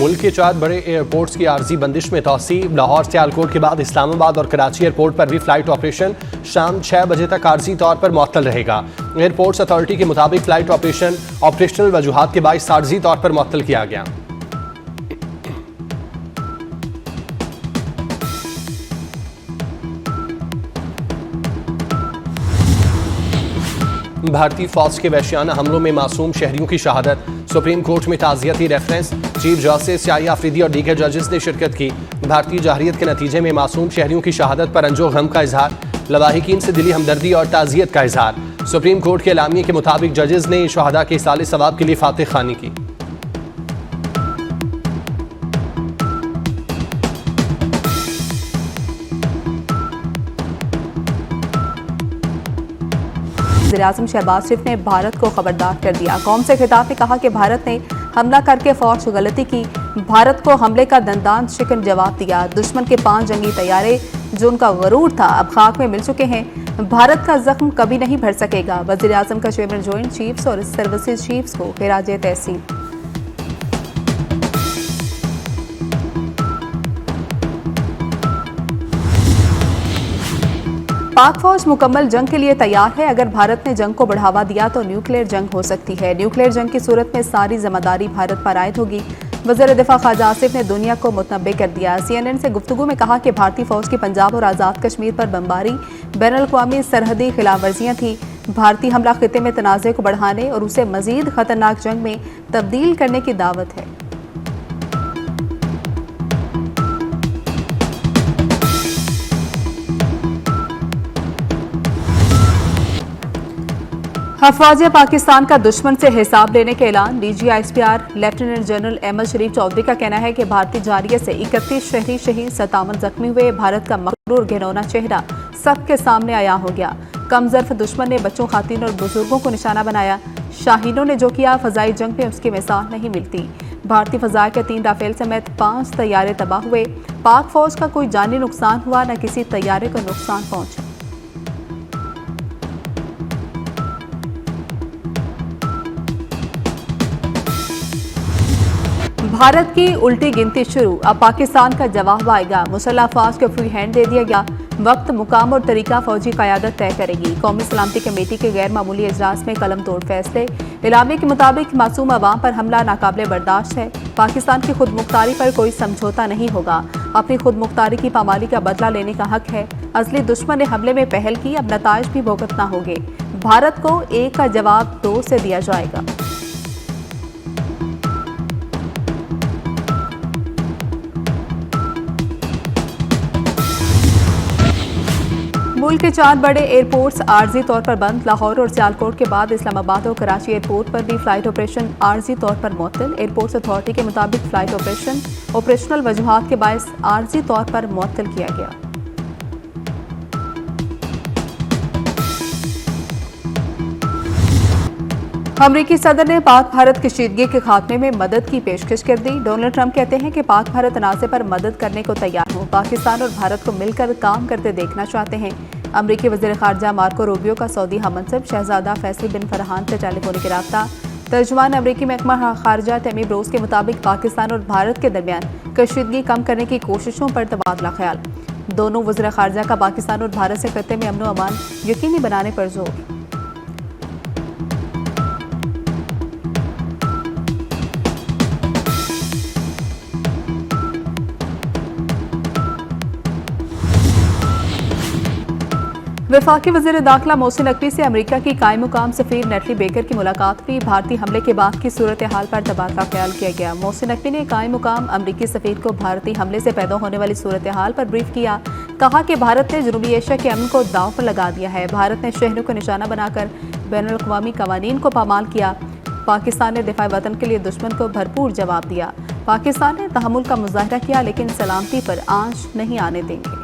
मुल्क के 4 बड़े एयरपोर्ट्स की आर्जी बंदिश में तोसी। लाहौर सियालकोट के बाद इस्लामाबाद और कराची एयरपोर्ट पर भी फ्लाइट ऑपरेशन शाम 6 बजे तक आर्जी तौर पर मुअत्तल रहेगा। एयरपोर्ट्स अथॉरिटी के मुताबिक फ्लाइट ऑपरेशन ऑपरेशनल वजूहात के बाइस आर्जी तौर पर मुअत्तल किया गया। भारतीय फौज के वहशियाना हमलों में मासूम शहरियों की शहादत। सुप्रीम कोर्ट में ताज़ियती रेफरेंस। चीफ जस्टिस शाही आफरीदी और दीगर जजेस ने शिरकत की। भारतीय जाहिरियत के नतीजे में मासूम शहरियों की शहादत पर अंजो गम का इजहार। लवाहिकीन से दिली हमदर्दी और ताज़ियत का इजहार। सुप्रीम कोर्ट के एलामिये के मुताबिक जजेस ने शहादा के इसाले सवाब के लिए फातिह खानी की। वज़ीर-ए-आज़म शहबाज शरीफ ने भारत को खबरदार कर दिया। कौम से खिताब में कहा कि भारत ने हमला करके फौज गलती की। भारत को हमले का दंदान शिकन जवाब दिया। दुश्मन के 5 जंगी तैयारे जो उनका गरूर था अब खाक में मिल चुके हैं। भारत का जख्म कभी नहीं भर सकेगा। वज़ीर-ए-आज़म का चेयरमैन जॉइंट चीफ्स और सर्विसेज चीफ्स को खिराजे तहसीन। पाक फौज मुकम्मल जंग के लिए तैयार है। अगर भारत ने जंग को बढ़ावा दिया तो न्यूक्लियर जंग हो सकती है। न्यूक्लियर जंग की सूरत में सारी जिम्मेदारी भारत पर आयद होगी। वज़ीर दिफा ख्वाजा आसिफ ने दुनिया को मुतनब्बे कर दिया। CNN से गुफ्तगू में कहा कि भारतीय फौज की पंजाब और आज़ाद कश्मीर पर बमबारी बैनुल-अक़वामी सरहदी खिलाफवर्जियाँ थी। भारतीय हमला खिते में तनाज़े को बढ़ाने और उसे मज़ीद खतरनाक जंग में तब्दील करने की दावत है। अफवाज पाकिस्तान का दुश्मन से हिसाब लेने के ऐलान। DGISPR लेफ्टिनेंट जनरल अहमद शरीफ चौधरी का कहना है कि भारतीय जारियत से 31 शहरी शहीद 57 जख्मी हुए। भारत का मकरूर घिनौना चेहरा सबके सामने आया हो गया। कमजोर दुश्मन ने बच्चों, खातिन और बुजुर्गों को निशाना बनाया। शाहीनों ने जो किया फजाई जंग में उसकी मिसाल नहीं मिलती। भारतीय फजा के 3 राफेल समेत 5 तैयारे तबाह हुए। पाक फौज का कोई जानी नुकसान हुआ न किसी तैयारे को नुकसान पहुंचा। भारत की उल्टी गिनती शुरू। अब पाकिस्तान का जवाब आएगा। मुसल्लह अफवाज को फ्री हैंड दे दिया गया। वक्त, मुकाम और तरीका फौजी क़यादत तय करेगी। कौमी सलामती कमेटी के गैर मामूली इजलास में कलम तोड़ फैसले। इलामी के मुताबिक मासूम अवाम पर हमला नाकाबिले बर्दाश्त है। पाकिस्तान की खुद मुख्तारी पर कोई समझौता नहीं होगा। अपनी खुद मुख्तारी की पामाली का बदला लेने का हक है। असली दुश्मन ने हमले में पहल की, अब नताइज भी भुगतना होंगे। भारत को 1 का जवाब 2 से दिया जाएगा। मुल्क के 4 बड़े एयरपोर्ट्स आर्जी तौर पर बंद। लाहौर और सियालकोट के बाद इस्लामाबाद और कराची एयरपोर्ट पर भी फ्लाइट ऑपरेशन आर्जी तौर पर मुअत्तल। एयरपोर्ट्स अथॉरिटी के मुताबिक फ्लाइट ऑपरेशनल वजूहात के बायस आर्जी तौर पर मुअत्तल किया गया। अमरीकी सदर ने पाक भारत कशीदगी के खात्मे में मदद की पेशकश कर दी। डोनाल्ड ट्रंप कहते हैं कि पाक भारत तनाज़े पर मदद करने को तैयार हो। पाकिस्तान और भारत को मिलकर काम करते देखना चाहते हैं। अमरीकी वज़ीर ख़ारजा मार्को रूबियो का सऊदी हममंसब शहजादा फैसल बिन फरहान से टेलीफोनिक रब्ता। तर्जुमान अमरीकी महकमा ख़ारजा तमीम रोज़ के मुताबिक पाकिस्तान और भारत के दरमियान कशीदगी कम करने की कोशिशों पर तबादला ख्याल। दोनों वज़ीर ख़ारजा का पाकिस्तान और भारत से खत्ते में अमन व अमान यकीनी बनाने पर जोर। वफाकी वज़ीर दाखिला मोहसिन नकवी से अमेरिका की कायम मुकाम सफ़ीर नेटली बेकर की मुलाकात हुई। भारतीय हमले के बाद की सूरत हाल पर तबादला ख्याल किया गया। मोहसिन नकवी ने कायम मुकाम अमरीकी सफ़ीर को भारतीय हमले से पैदा होने वाली सूरत हाल पर ब्रीफ किया। कहा कि भारत ने जनूबी एशिया के अमन को दांव पर लगा दिया है। भारत ने शहरों को निशाना बनाकर बैनुल-अक़वामी कवानीन को पामाल किया। पाकिस्तान ने दिफा वतन के लिए दुश्मन को भरपूर जवाब दिया। पाकिस्तान ने तहम्मुल का मुजाहरा किया लेकिन सलामती पर आंच नहीं आने देंगे।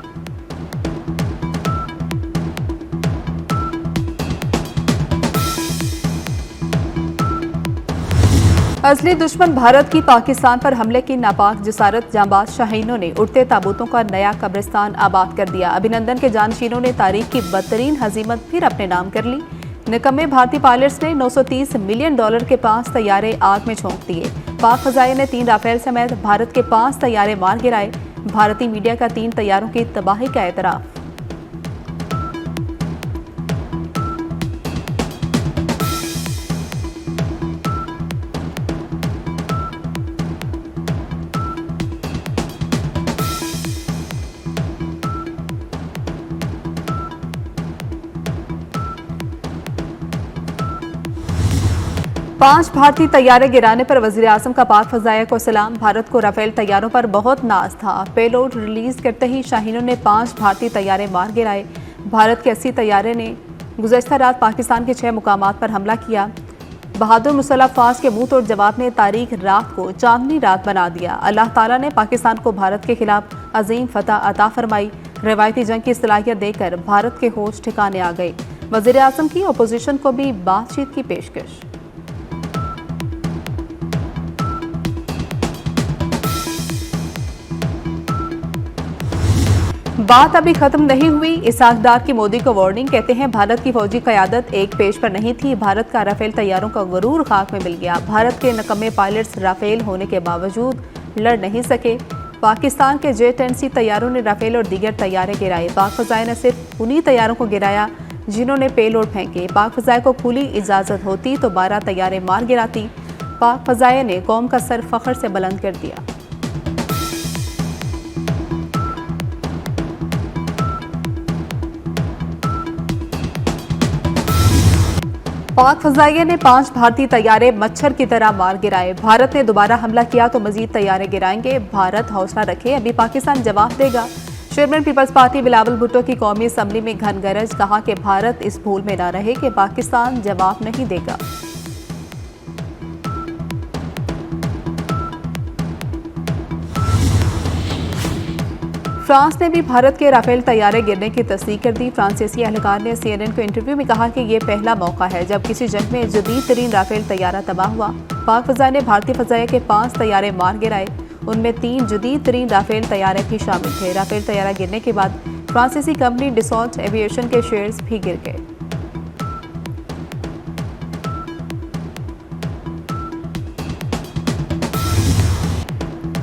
असली दुश्मन भारत की पाकिस्तान पर हमले की नापाक जसारत जांबाज शाहीनों ने उड़ते ताबूतों का नया कब्रिस्तान आबाद कर दिया। अभिनंदन के जानशीनों ने तारीख की बदतरीन हजीमत फिर अपने नाम कर ली। निकम्मे भारतीय पायलट्स ने $930 मिलियन के 5 तैयारे आग में झोंक दिए। पाक फजाइया ने 3 राफेल समेत भारत के 5 तैयारे मार गिराए। भारतीय मीडिया का 3 तैयारों की तबाही का एतराफ। पांच भारतीय तैयारे गिराने पर वज़ीर-ए-आज़म का पाक फजाइया को सलाम। भारत को राफेल तैयारों पर बहुत नाज था। पेलोड रिलीज करते ही शाहीनों ने 5 भारतीय तैयारे मार गिराए। भारत के 80 तैयारे ने गुज़श्ता रात पाकिस्तान के 6 मुकामात पर हमला किया। बहादुर मुसल्लह अफ़वाज के मुंह तोड़ जवाब ने तारीख रात को चांदनी रात बना दिया। अल्लाह ताला ने पाकिस्तान को भारत के खिलाफ अजीम फतह अता फरमाई। रवायती जंग की सलाहियत देकर भारत के होश ठिकाने आ गए। वज़ीर-ए-आज़म की अपोजिशन को भी बातचीत की पेशकश। बात अभी खत्म नहीं हुई। इसहाक डार की मोदी को वार्निंग। कहते हैं भारत की फौजी क़यादत एक पेज पर नहीं थी। भारत का राफेल तैयारों का गुरूर खाक में मिल गया। भारत के निकम्मे पायलट्स राफेल होने के बावजूद लड़ नहीं सके। पाकिस्तान के J-10C तैयारों ने राफेल और दीगर तैयारे गिराए। पाक फजाइया ने सिर्फ उन्हीं तैयारों को गिराया जिन्होंने पेलोड फेंके। पाक फजाइया को खुली इजाज़त होती तो 12 तैयारे मार गिराती। पाक फजाइया ने कौम का सर फख्र से बुलंद कर दिया। पाक फजाइया ने 5 भारतीय तैयारे मच्छर की तरह मार गिराए। भारत ने दोबारा हमला किया तो मजीद तैयारे गिराएंगे। भारत हौसला रखे, अभी पाकिस्तान जवाब देगा। Chairman peoples party Bilawal Bhutto की कौमी असम्बली में घन गरज। कहा कि भारत इस भूल में न रहे कि पाकिस्तान जवाब नहीं देगा। फ्रांस ने भी भारत के राफेल तैयारे गिरने की तस्दीक कर दी। फ्रांसीसी एहलकार ने CNN को इंटरव्यू में कहा कि ये पहला मौका है जब किसी जंग में जदीद तरीन राफेल तैयारा तबाह हुआ। पाक फजाइया ने भारतीय फजाइया के 5 तैयारे मार गिराए। उनमें 3 जदीद तरीन राफेल तैयारे भी शामिल थे। राफेल तैयारा गिरने के बाद फ्रांसीसी कंपनी डिसॉल्ट एविएशन के शेयर्स भी गिर गए।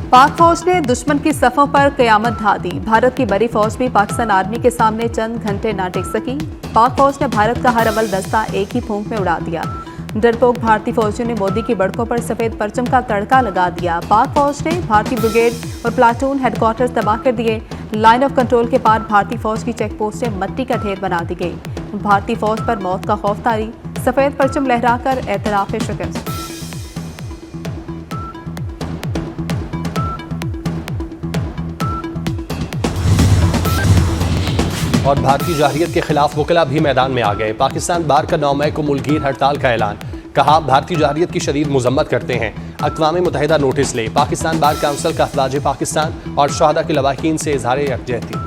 पाक फौज ने दुश्मन की सफ़ों पर क़यामत ढा दी। भारत की बड़ी फौज भी पाकिस्तान आर्मी के सामने चंद घंटे ना टिक सकी। पाक फौज ने भारत का हर अव्वल दस्ता एक ही फूंक में उड़ा दिया। डरपोक भारतीय फौजियों ने मोदी की बड़कों पर सफ़ेद परचम का तड़का लगा दिया। पाक फौज ने भारतीय ब्रिगेड और प्लाटून हेडक्वार्टर्स तबाह कर दिए। लाइन ऑफ कंट्रोल के पार भारतीय फौज की चेक पोस्टें मट्टी का ढेर बना दी गई। भारतीय फौज पर मौत का खौफ तारी। सफ़ेद परचम लहराकर एतराफ़ शिकस्त। और भारतीय जाहिरियत के खिलाफ वकला भी मैदान में आ गए। पाकिस्तान बार का 9 मई को मुल्कगीर हड़ताल का ऐलान। कहा भारतीय जाहिरियत की शदीद मजम्मत करते हैं। अक़वाम मुत्तहिदा नोटिस ले। पाकिस्तान बार काउंसिल का अफवाज पाकिस्तान और शहदा के लवाहीन से इजहार यकजहती।